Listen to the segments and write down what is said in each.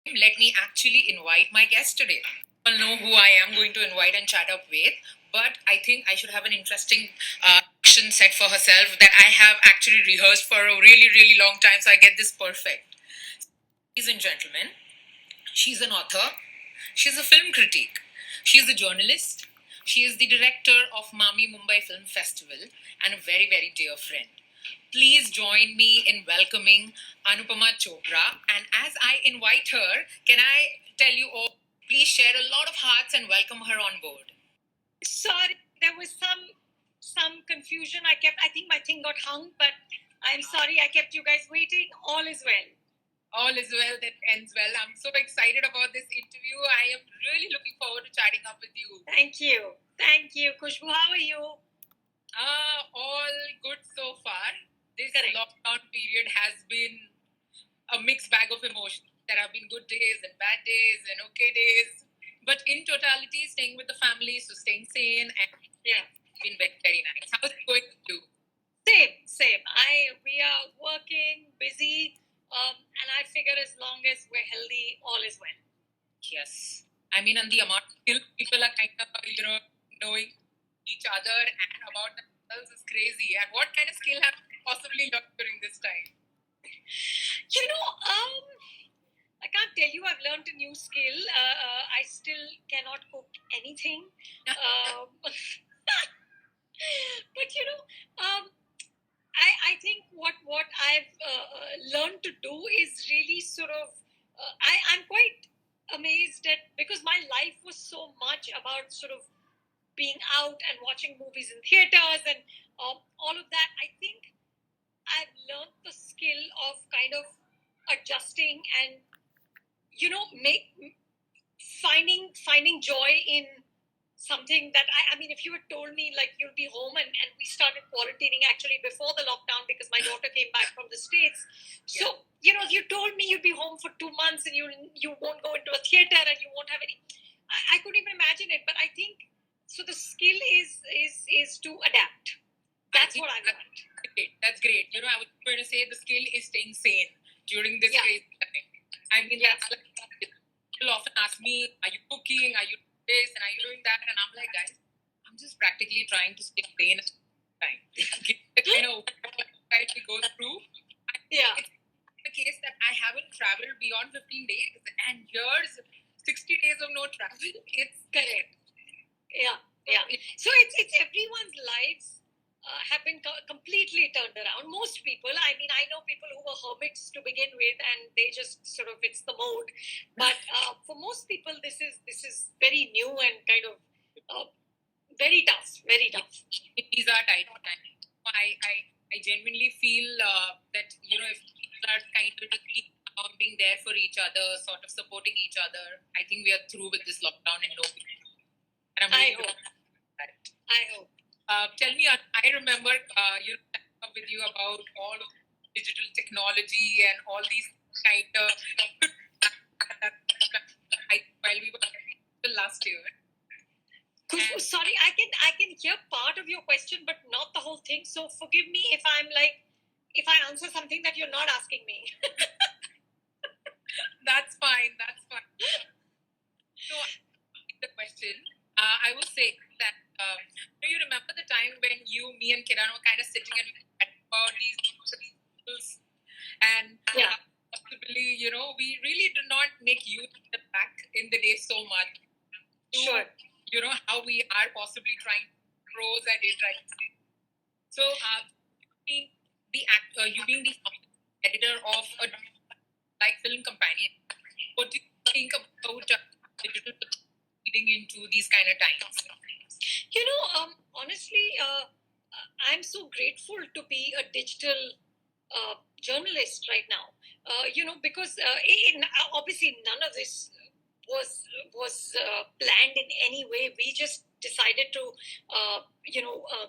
let me actually invite my guest today. I'll know who I am going to invite and chat up with, but I think I should have an interesting action set for herself that I have actually rehearsed for a really, really long time, so I get this perfect. Ladies and gentlemen, she's an author, she's a film critic, she's a journalist, she is the director of Mami Mumbai Film Festival, and a very, very dear friend. Please join me in welcoming Anupama Chopra. And as I invite her, can I tell you all, please share a lot of hearts and welcome her on board. Sorry, there was some confusion. I think my thing got hung, but I'm sorry I kept you guys waiting. All is well. All is well that ends well. I'm so excited about this interview. I am really looking forward to chatting up with you. Thank you. Thank you. Khushbu, how are you? All good so far. This Correct. Lockdown period has been a mixed bag of emotions. There have been good days and bad days and okay days. But in totality, staying with the family, so staying sane, and yeah, it's been very, very nice. How's it going to you? Same. We are working, busy, and I figure as long as we're healthy, all is well. Yes. I mean, and the amount of skill people are kind of, knowing each other and about themselves is crazy. And what kind of skill have you possibly learned during this time? You know, I can't tell you I've learned a new skill. I still cannot cook anything. But I think what I've learned to do is really sort of, I'm quite amazed at, because my life was so much about sort of being out and watching movies in theaters and all of that. I think I've learned the skill of kind of adjusting and finding joy in something that I mean, if you had told me like you'll be home and we started quarantining actually before the lockdown because my daughter came back from the States. So, you told me you'd be home for 2 months and you won't go into a theater and you won't have any. I couldn't even imagine it, but I think so. The skill is to adapt. That's what I learned. That's great. I was going to say the skill is staying sane during this crazy time. I mean, that's like people often ask me, "Are you cooking? Are you doing this? And are you doing that?" And I'm like, guys, I'm just practically trying to stay sane at the time. The kind of life we go through. It's the case that I haven't traveled beyond 15 days, and here's 60 days of no travel. It's correct. Yeah. So it's everyone's lives have been completely turned around. Most people, I mean, I know people who were hermits to begin with, and they just sort of, it's the mode. But for most people, this is very new and kind of very tough. Very tough. These are tight times. I genuinely feel that if people are kind of just being there for each other, sort of supporting each other, I think we are through with this lockdown and no. And I'm really I hope. Tell me, I remember with you about all of digital technology and all these kind of while we were last year. Sorry, I can hear part of your question, but not the whole thing. So forgive me if I answer something that you're not asking me. That's fine. So the question, I will say that. Do you remember the time when me and Kiran were kind of sitting and about these tools and possibly, we really do not make use of the back in the day so much. Sure. How we are possibly trying to pros at it, right? So, being the actor, you being the editor of a film companion, what do you think about digital leading into these kind of times? Honestly, I'm so grateful to be a digital journalist right now. Because obviously none of this was planned in any way. We just decided to,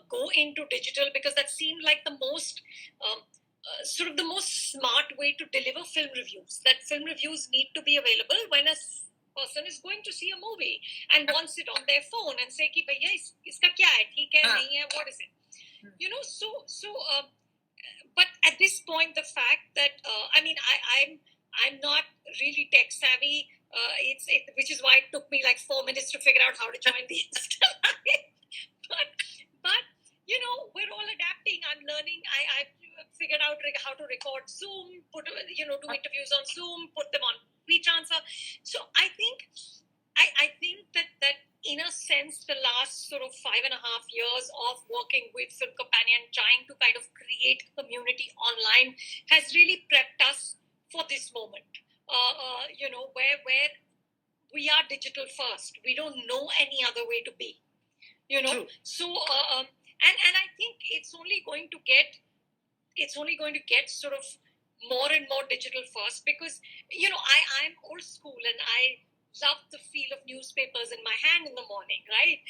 go into digital because that seemed like the most. Sort of the most smart way to deliver film reviews. That film reviews need to be available when a person is going to see a movie and wants it on their phone and say कि भैया इसका क्या है, ठीक है नहीं है, what is it? But at this point the fact that I'm not really tech savvy. Which is why it took me like 4 minutes to figure out how to join the Insta Live. but you know, we're all adapting. I'm learning. I figured out how to record Zoom, do interviews on Zoom, put them on WeTransfer. So I think that in a sense, the last sort of 5.5 years of working with Film Companion, trying to kind of create a community online, has really prepped us for this moment. Where we are digital first. We don't know any other way to be. True. So and I think it's only going to get sort of more and more digital first, because I'm old school and I love the feel of newspapers in my hand in the morning, right?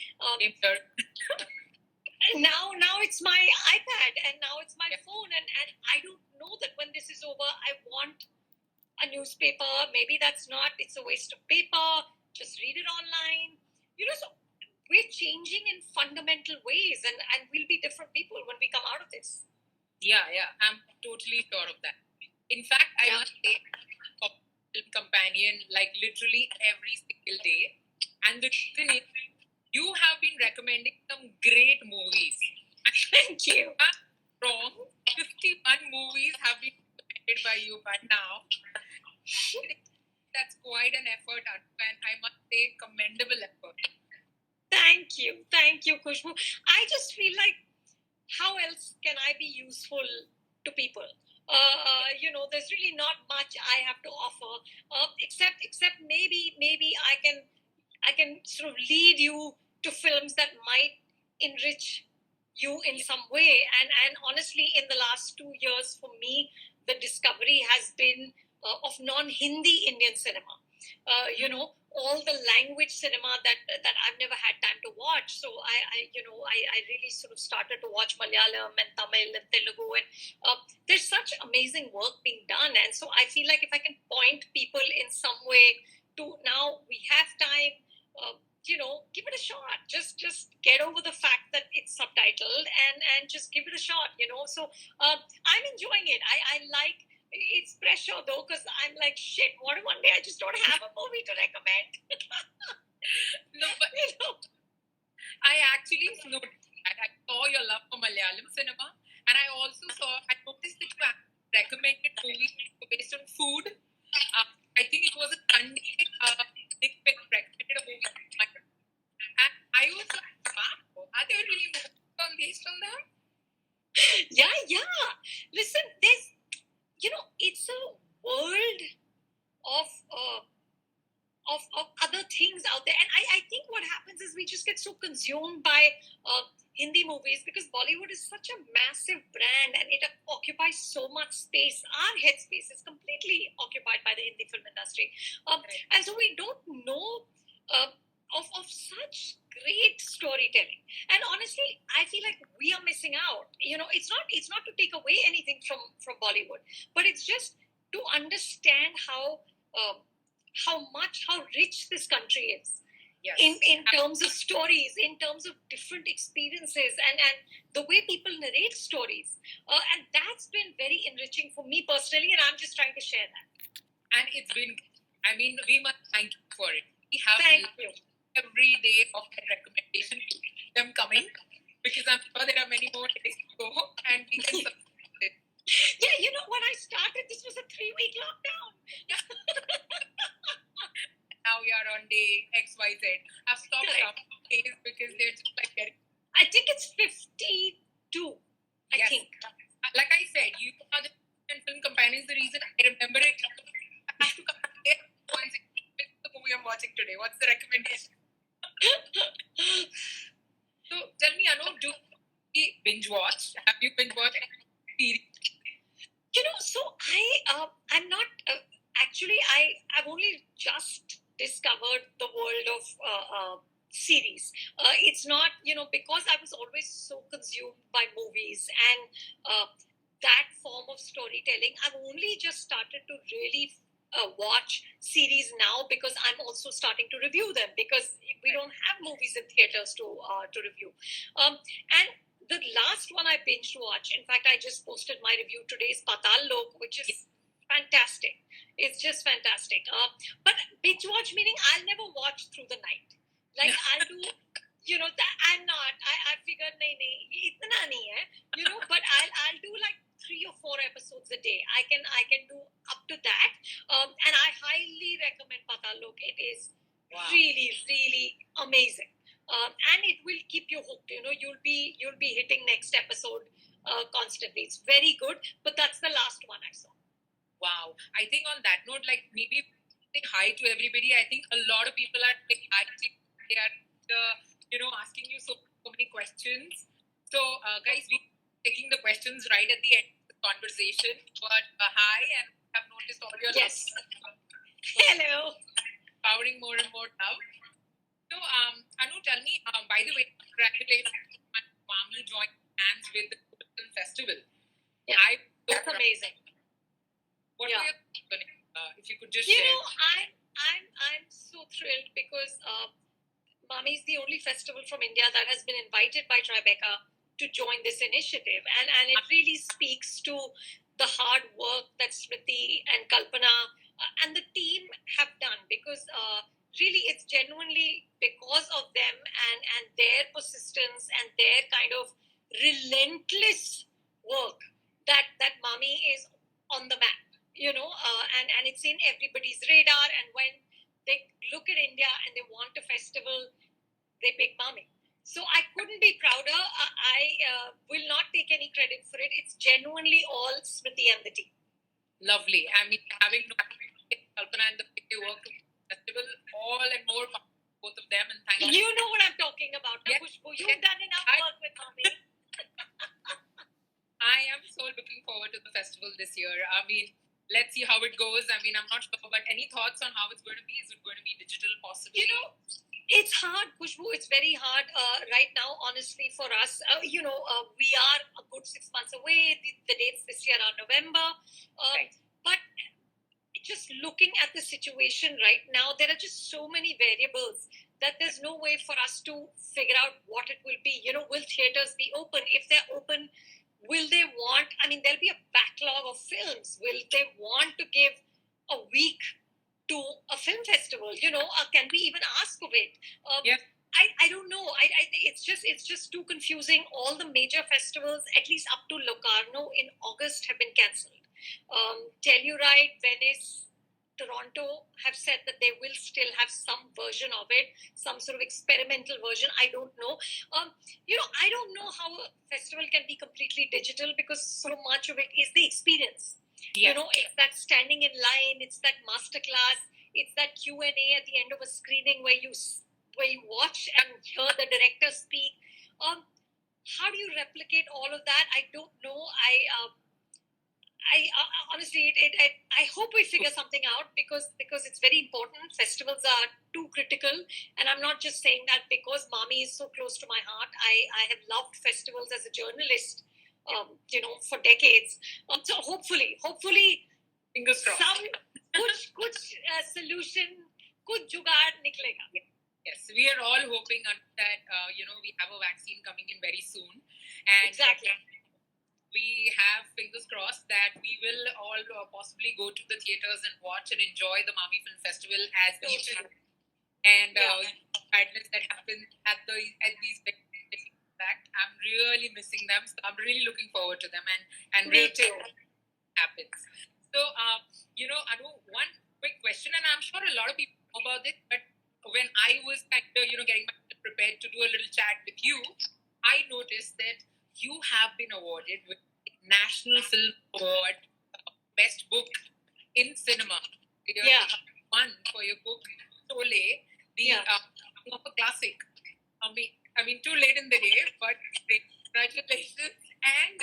Now it's my iPad and now it's my phone, and I don't know that when this is over I want a newspaper. Maybe that's not, it's a waste of paper, just read it online. So we're changing in fundamental ways, and we'll be different people when we come out of this. Yeah, I'm totally sure of that. In fact, I must say, Film Companion, like literally every single day. And the reason is, you have been recommending some great movies. Thank you. I'm wrong. 51 movies have been recommended by you by now. That's quite an effort, and I must say, commendable effort. Thank you, Khushbu. I just feel like, how else can I be useful to people? There's really not much I have to offer, except maybe I can sort of lead you to films that might enrich you in some way. And honestly, in the last 2 years for me, the discovery has been of non-Hindi Indian cinema. All the language cinema that I've never had time to watch. So I really sort of started to watch Malayalam and Tamil and Telugu, and there's such amazing work being done. And so I feel like if I can point people in some way to, now we have time, give it a shot. Just get over the fact that it's subtitled and just give it a shot. So I'm enjoying it. I like. It's pressure though, because I'm like, shit, what if one day I just don't have a movie to recommend? No, but I actually noticed that. I saw your love for Malayalam cinema, and I noticed that you recommended movies based on food. I think it was a Sunday, Nick recommended a movie, and I was like, wow, are there really movies based on that? Yeah. Listen, there's, it's a world of other things out there. And I think what happens is we just get so consumed by Hindi movies, because Bollywood is such a massive brand and it occupies so much space. Our headspace is completely occupied by the Hindi film industry. And so we don't know of such great storytelling. And honestly, I feel like we are missing out. It's not to take away anything from Bollywood, but it's just to understand how rich this country is. Yes. In terms of stories, in terms of different experiences, and the way people narrate stories. And that's been very enriching for me personally, and I'm just trying to share that. And it's been, we must thank you for it. We have Thank you. Every day of that recommendation, them coming, because I'm sure there are many more days to go, and we can support it. Yeah, when I started, this was a 3-week lockdown. Now we are on day XYZ. I've stopped counting days because they're just like getting. I think it's 52. I think. Like I said, you are the Film Companions. The reason I remember it, I have to come here once. The movie I'm watching today. What's the recommendation? So tell me, Anu, do you binge watch? Have you binge watched any series? So I'm not actually. I've only just discovered the world of series. It's not, because I was always so consumed by movies and that form of storytelling. I've only just started to really watch series now, because I'm also starting to review them, because we don't have movies in theaters to review. And the last one I binged watch, in fact, I just posted my review today, is Patal Lok, which is fantastic. It's just fantastic. But binge watch meaning I'll never watch through the night. Like I'll do, that I'm not. I figured nahi, itna nahi hai, but I'll do like 3 or 4 episodes a day. I can do up to that. And I highly recommend Patal Lok. It is really, really amazing. And it will keep you hooked. You'll be hitting next episode constantly. It's very good. But that's the last one I saw. Wow. I think on that note, like maybe say hi to everybody. I think a lot of people are saying hi. They are, asking you so many questions. So, guys, we taking the questions right at the end of the conversation. But hi, and I've noticed all your Yes. Hello. Powering more and more love. So, Anu, tell me, by the way, congratulations on Mami joining hands with the Film Festival. Yeah, that's amazing. What were your thoughts on it? If you could just You share. know, I'm so thrilled because Mami is the only festival from India that has been invited by Tribeca to join this initiative, and it really speaks to the hard work that Smriti and Kalpana and the team have done, because really it's genuinely because of them and their persistence and their kind of relentless work that Mami is on the map, and it's in everybody's radar. And when they look at India and they want a festival, they pick Mami. So I couldn't be prouder. I will not take any credit for it. It's genuinely all Smriti and the team. Lovely. I mean, having Kalpana and the way they work to the festival, all and more both of them. And thank you. You know what I'm talking about, Yes. Khushbu. You've done enough work with Mami. I am so looking forward to the festival this year. I mean, let's see how it goes. I mean, I'm not sure, but any thoughts on how it's going to be? Is it going to be digital, possibly? It's hard, Khushbu. It's very hard right now, honestly, for us. We are a good 6 months away. The dates this year are November. Right. But just looking at the situation right now, there are just so many variables that there's no way for us to figure out what it will be. Will theaters be open? If they're open, will they want, there'll be a backlog of films. Will they want to give a week to a film festival? Can we even ask of it? Yes. I don't know. It's just too confusing. All the major festivals, at least up to Locarno in August, have been cancelled. Telluride, Venice, Toronto have said that they will still have some version of it, some sort of experimental version. I don't know. I don't know how a festival can be completely digital, because so much of it is the experience. Yes. It's that standing in line, it's that masterclass, it's that Q&A at the end of a screening where you watch and hear the director speak. How do you replicate all of that? I don't know. I honestly, I hope we figure something out, because it's very important. Festivals are too critical, and I'm not just saying that because Mami is so close to my heart. I have loved festivals as a journalist, for decades. So hopefully, Fingers crossed. some good solution, good jugaad niklega. Yes, we are all hoping that we have a vaccine coming in very soon, and Exactly. we have fingers crossed that we will all possibly go to the theaters and watch and enjoy the Mami Film Festival as we Totally. and Yeah. madness that happens at these big. In fact, I'm really missing them, so I'm really looking forward to them, and Me we'll too. happens. So, Anu, one quick question, and I'm sure a lot of people know about this, but when I was kind of, getting myself prepared to do a little chat with you, I noticed that you have been awarded with the National Film Award, Best Book in Cinema. You Yeah. won for your book, Sholay, the of a classic. I mean, too late in the day, but congratulations. And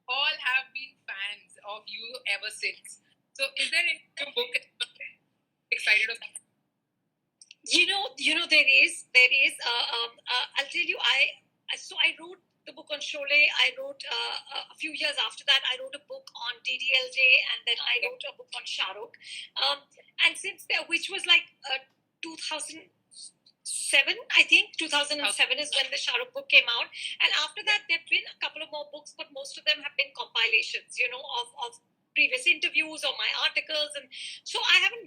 all have been fans of you ever since. So, is there any new book that you're excited about? There is. I'll tell you. I wrote the book on Sholay. I wrote a few years after that. I wrote a book on DDLJ, and then I wrote a book on Shah Rukh. And since there, which was like 2007, I think 2007 is when the Shah Rukh book came out. And after that, there've been a couple of more books, but most of them have been compilations. Of previous interviews or my articles, and so I haven't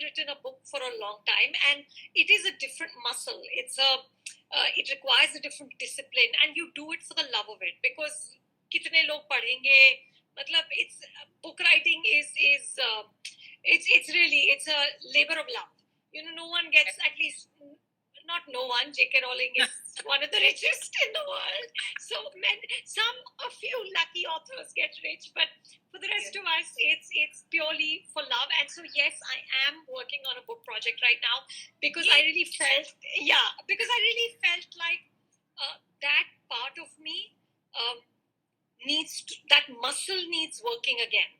written a book for a long time, and it is a different muscle. It requires a different discipline, and you do it for the love of it, because कितने लोग पढ़ेंगे, मतलब it's book writing is it's really, it's a labor of love. No one gets, at least not no one, J.K. Rowling is one of the richest in the world. So a few lucky authors get rich, but for the rest of us, it's purely for love. And so yes, I am working on a book project right now, because I really felt, like that part of me that muscle needs working again.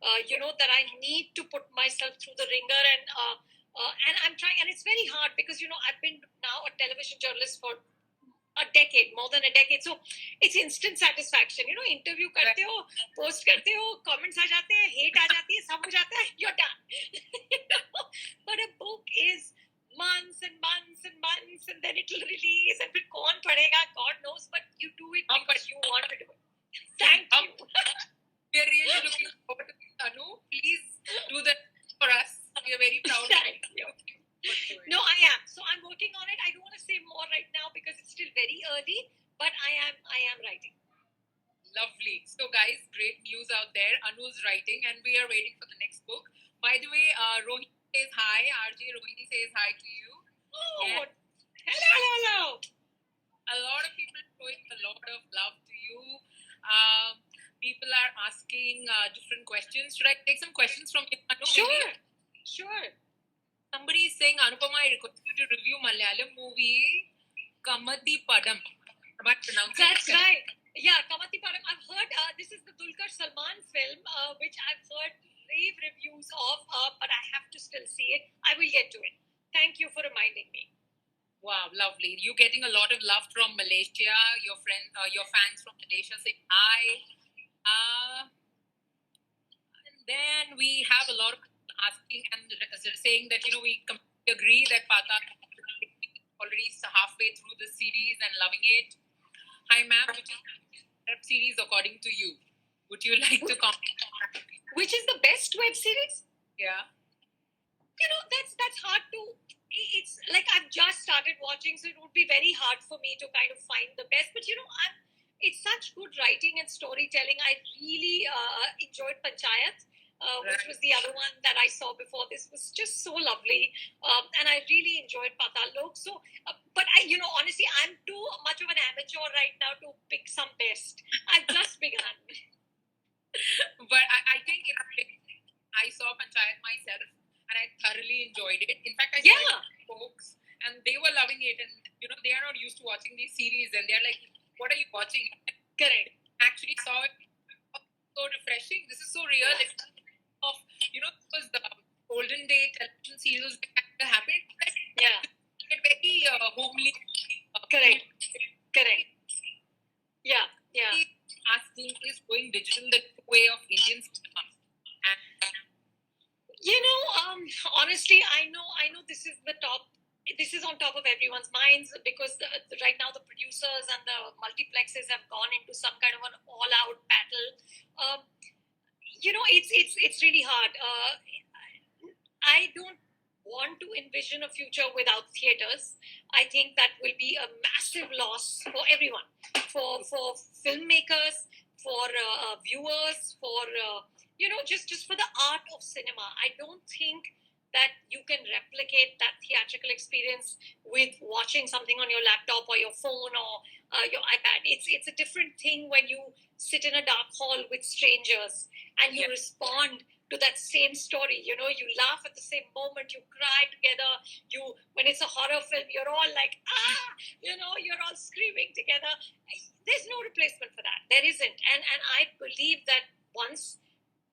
That I need to put myself through the ringer, and I'm trying, and it's very hard, because I've been now a television journalist for more than a decade, so it's instant satisfaction. Interview karte ho, post karte ho, comments aa jate hain, hate aa jati hai, sab ho jata hai, you're done. But a book is months and months and months, and then it'll release, and फिर कौन पढ़ेगा, God knows, but you do it because you want to do it. Thank you. We're really looking forward to this, Anu. Please do that for us. We are very proud of Thank you. No, I am. So I'm working on it. I don't want to say more right now because it's still very early, but I am writing. Lovely. So guys, great news out there. Anu's writing, and we are waiting for the next book. By the way, Rohini says hi. RJ Rohini says hi to you. Oh, hello. A lot of people showing a lot of love to you. People are asking different questions. Should I take some questions from you, Anu? Sure. Somebody is saying, Anupama, I request you to review Malayalam movie Kamati Padam. Am I pronouncing it? That's right. Yeah, Kamati Padam. I've heard this is the Dulquer Salman film, which I've heard rave reviews of, but I have to still see it. I will get to it. Thank you for reminding me. Wow, lovely. You're getting a lot of love from Malaysia. Your fans from Malaysia saying hi. And then we have a lot of people asking and saying that, we completely agree that Pata already halfway through the series and loving it. Hi, ma'am. Which is the web series according to you? Would you like to comment? Which is the best web series? Yeah. That's hard to. It's like I've just started watching, so it would be very hard for me to kind of find the best. But it's such good writing and storytelling. I really enjoyed Panchayat, which was the other one that I saw before this. Was just so lovely, and I really enjoyed Patal Lok. So, but honestly, I'm too much of an amateur right now to pick some best. I've just begun. But I think I saw Panchayat myself, and I thoroughly enjoyed it. In fact, I saw it with folks, and they were loving it, and they are not used to watching these series, and they're like, "What are you watching?" Correct. Actually saw it. So refreshing. This is so real. It's because the olden day television serials that happened. Yeah. It's very homely. Correct. Yeah. Asking, is going digital the way of Indian cinema? Honestly, I know this is the top. This is on top of everyone's minds, because right now the producers and the multiplexes have gone into some kind of an all-out battle. It's really hard. I don't want to envision a future without theaters. I think that will be a massive loss for everyone, for filmmakers, for viewers, for just for the art of cinema. I don't think that you can replicate that theatrical experience with watching something on your laptop or your phone or your iPad. It's a different thing when you sit in a dark hall with strangers and you respond to that same story. You laugh at the same moment, you cry together. When it's a horror film, you're all like, you're all screaming together. There's no replacement for that. There isn't. And I believe that once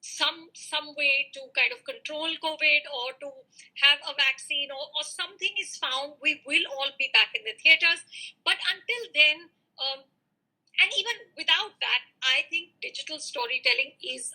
some way to kind of control COVID or to have a vaccine or something is found, we will all be back in the theaters. But until then, and even without that, I think digital storytelling is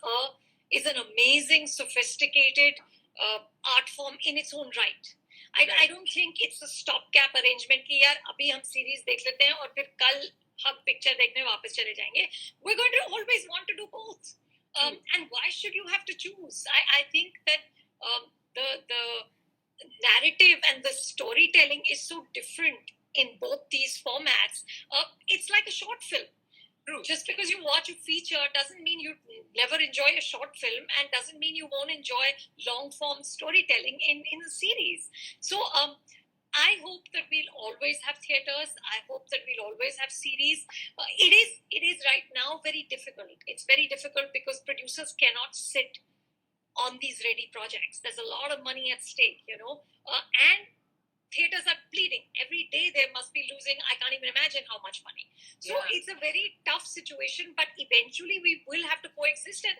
an amazing, sophisticated art form in its own right. I don't think it's a stopgap arrangement कि यार अभी हम series देख लेते हैं और फिर कल हम picture देखने वापस चले जाएंगे. We're going to always want to do both. And why should you have to choose? I think that the narrative and the storytelling is so different in both these formats. It's like a short film. True. Just because you watch a feature doesn't mean you never enjoy a short film, and doesn't mean you won't enjoy long form storytelling in a series. So I hope that we'll always have theaters. I hope that we'll always have series. It is right now very difficult. It's very difficult because producers cannot sit on these ready projects. There's a lot of money at stake, and theaters are bleeding. Every day they must be losing, I can't even imagine how much money. So it's a very tough situation, but eventually we will have to coexist, and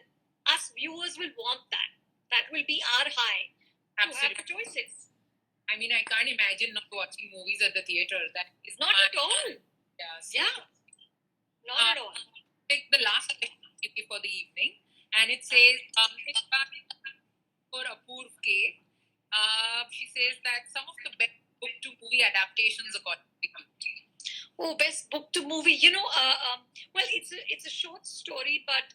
us viewers will want that. That will be our high. Absolutely. To have choices. I mean, I can't imagine not watching movies at the theater. That is Not at all. Yeah. Yeah. Not at all. Pick the last question for the evening, and it says, for Apurv K. She says that some of the best book to movie adaptations according to you. Oh, best book to movie. Well, it's a short story, but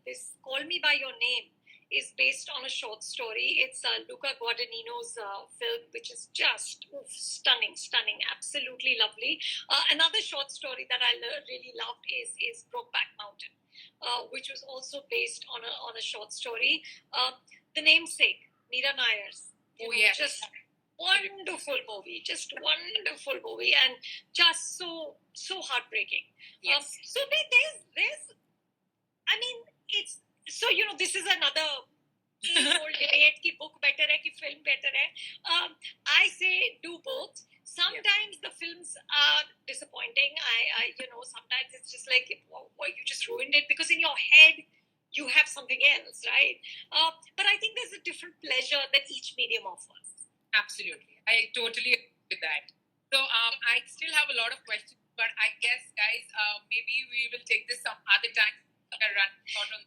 this Call Me by Your Name is based on a short story. It's Luca Guadagnino's film, which is just stunning, absolutely lovely. Another short story that I really loved is Brokeback Mountain, which was also based on a short story. The Namesake, Meera Nayar's. Oh, yeah. Just wonderful movie, and just so heartbreaking. Yes. So there's I mean, it's so this is another old debate ki book better hai ki film better hai. I say do both. Sometimes the films are disappointing. I sometimes it's just like, well, you just ruined it, because in your head you have something else, right? But I think there's a different pleasure that each medium offers. Absolutely. I totally agree with that. So I still have a lot of questions, but I guess, guys, maybe we will take this some other time. Run short on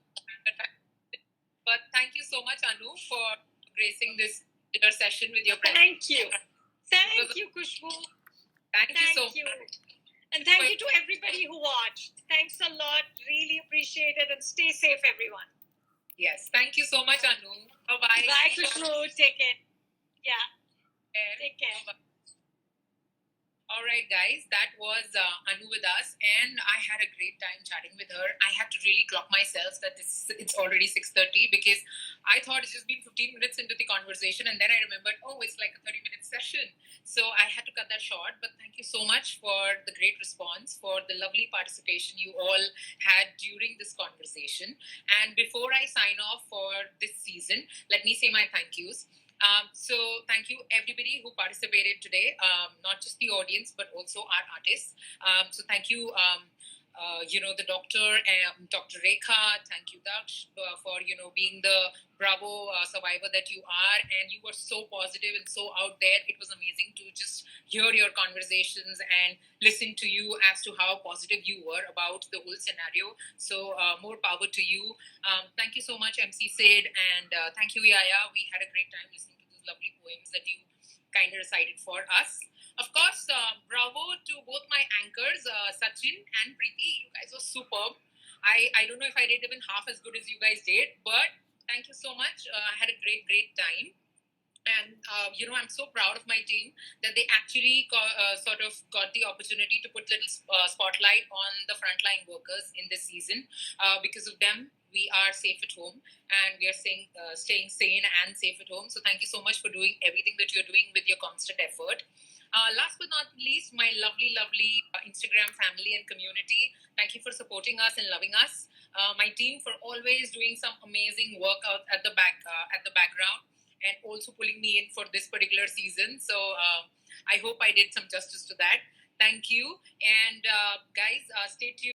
the time. But thank you so much, Anu, for gracing this dinner session with your presence. Thank you, Khushbu. Thank you so much. And thank you to everybody who watched. Thanks a lot. Really appreciate it. And stay safe, everyone. Yes. Thank you so much, Anu. Bye-bye. Bye, Khushbu. Take care. Yeah. Take care. Bye-bye. All right, guys, that was Anu with us, and I had a great time chatting with her. I had to really clock myself that it's already 6:30, because I thought it's just been 15 minutes into the conversation, and then I remembered, oh, it's like a 30-minute session. So I had to cut that short, but thank you so much for the great response, for the lovely participation you all had during this conversation. And before I sign off for this season, let me say my thank yous. So thank you everybody who participated today, not just the audience, but also our artists. So thank you, the doctor, Dr. Rekha. Thank you, Daksh, for, being the Bravo survivor that you are. And you were so positive and so out there. It was amazing to just hear your conversations and listen to you as to how positive you were about the whole scenario. So more power to you. Thank you so much, MC Sid. And thank you, Yaya. We had a great time listening to those lovely poems that you kind of recited for us. Of course, bravo to both my anchors, Sachin and Preeti. You guys were superb. I don't know if I did even half as good as you guys did, but thank you so much. I had a great time. And, I'm so proud of my team that they actually sort of got the opportunity to put little spotlight on the frontline workers in this season. Because of them, we are safe at home, and we are staying sane and safe at home. So thank you so much for doing everything that you're doing with your constant effort. Last but not least, my lovely Instagram family and community. Thank you for supporting us and loving us. My team for always doing some amazing work out at the background, and also pulling me in for this particular season. So I hope I did some justice to that. Thank you. And guys, stay tuned.